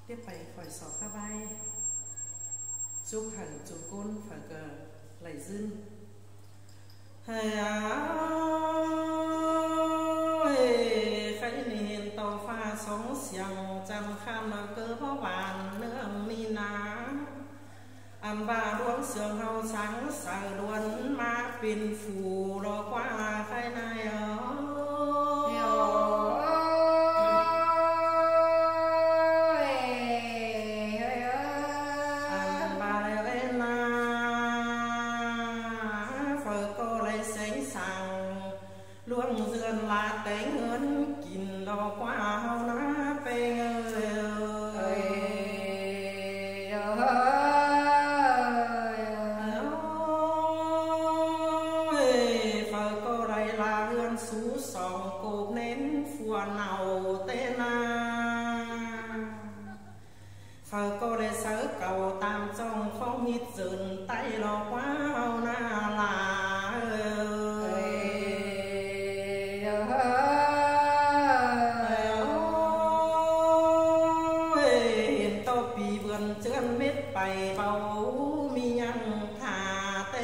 tiếp bảy khỏi sọ pha bay chúc hẳn chúc côn phải cờ lầy dưng hay phải nên tàu pha sóng xiang chăm kham là cơ bó bàn nương mi ná ăn ba đuống sương hao sáng sài đuôn má pin phù lo qua khai này luông dườn là cánh hơn kín lo qua hao ná pe phở cô đây là hương sú sòng cột nến phùa nào tên phở cô đây sớ cầu tam trong không hít dừng tay lo quá hao ná là chân mít bày bầu mi nhăn thả tê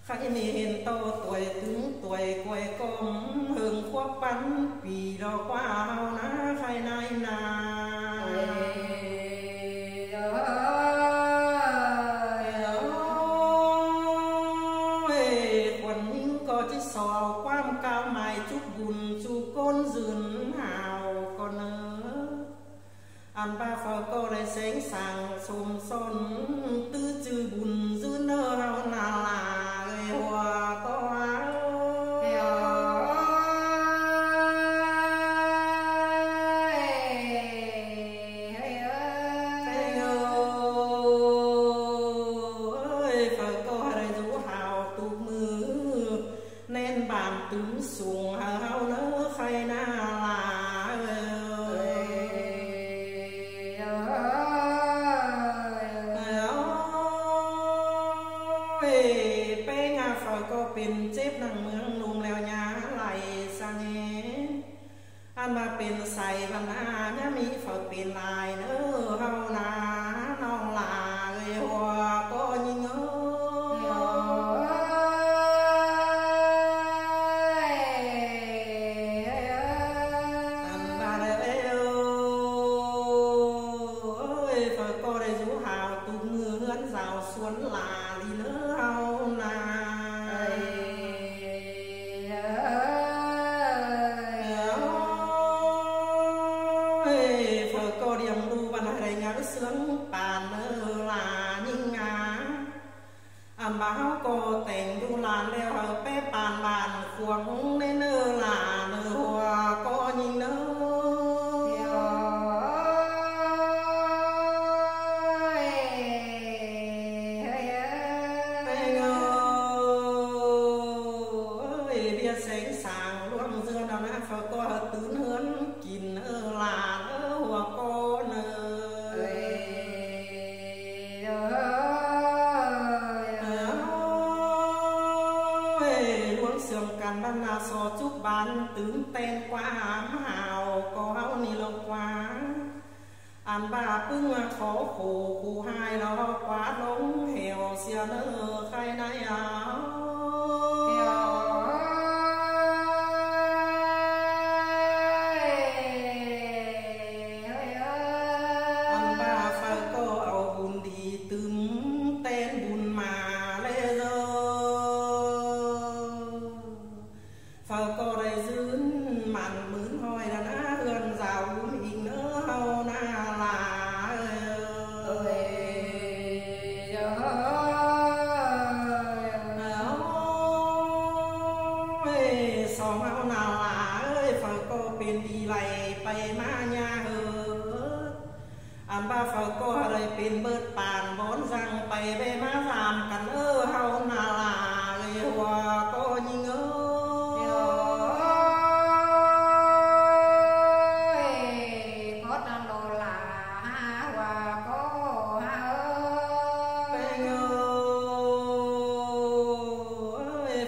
khai miền to tuổi cứng tuổi quay công hương khoác bắn vì đó qua hao ná khai nai nà quần những có chiếc sò quam cao mài chút bùn chu côn dườn hào còn ăn ba phở cô lại sáng sàng xùm son tư chư bùn dư nơ hao nà là người hòa có phở cô lại rủ hào tụ mưa nên bàn tướng xuồng hao nơ khai na là pe ngà phở cóเป็นเจ็บหนังเมืองลุงแล้วยาไหลสังเงอันมาเป็นใส่วันหน้าเนี่ยมีฝอเป็นลายเนอเฮานาน้องลาเลยหัวก็ยิงอันบาเดฝอก็ได้รู้หาวตุกมือเฮือนสาวสวนลาลีเนอเฮาsướng bàn nơ là nhưng báo cô tình du làn leo hợp bếp bàn bàn khuống nên nơ là nơ hòa có nhìn nơ biết sáng sàng luôn dương đâu nè phở có tướng hơn kín nơ là nơ hòa có nơ sườn càn ban là so chúc ban tướng tên qua hào có hao ni lâu quá ăn ba bưng khó khổ khổ hai lo quá đống heo xia nơ khai nay áo ăn ba phải có áo bùn đi tướng tên bùn mà lê dơ phở cô đây dướn màn mướn hoi là ná hươn rào mình nỡ hâu na là song hâu nào là ơi phở cô bên đi lầy bay má nha hơ ăn ba phở cô đây bên bớt bàn bón răng bay bê má làm cắn hâu na là người hòa cô nhìn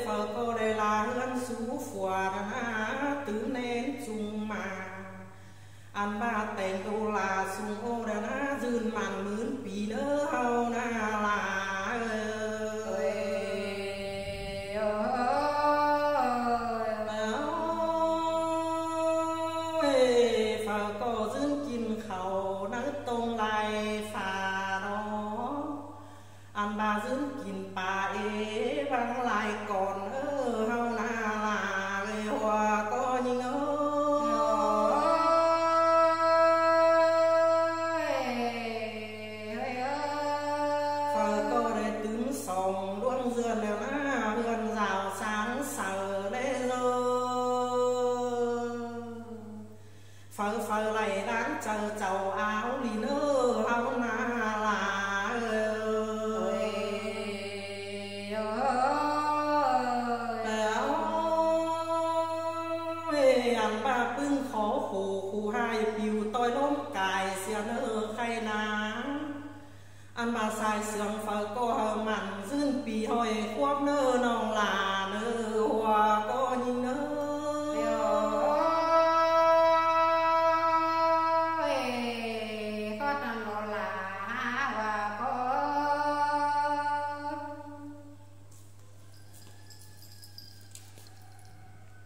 phở cô đây là hương sú phùa tứ nên chung mà anh ba tên đô là sung ô đeo ná dươn màn mướn bì nỡ hao na là phở có dươn kín khẩu nắng tông lại phà đó anh ba dươn kín bà ế vang lại còn ở hao na là người hòa có nhìn sòng luôn dườn đều na vườn rào sáng sờ lê lơ phở phở lại đáng chờ chầu áo lì nơ hao na là anh ba bưng khó khổ khổ hai piu tôi lốm cài xia nơ khay nắng anh bà xài sườn phở cô hờ mặn dưng bì hồi khoác nơ nòng là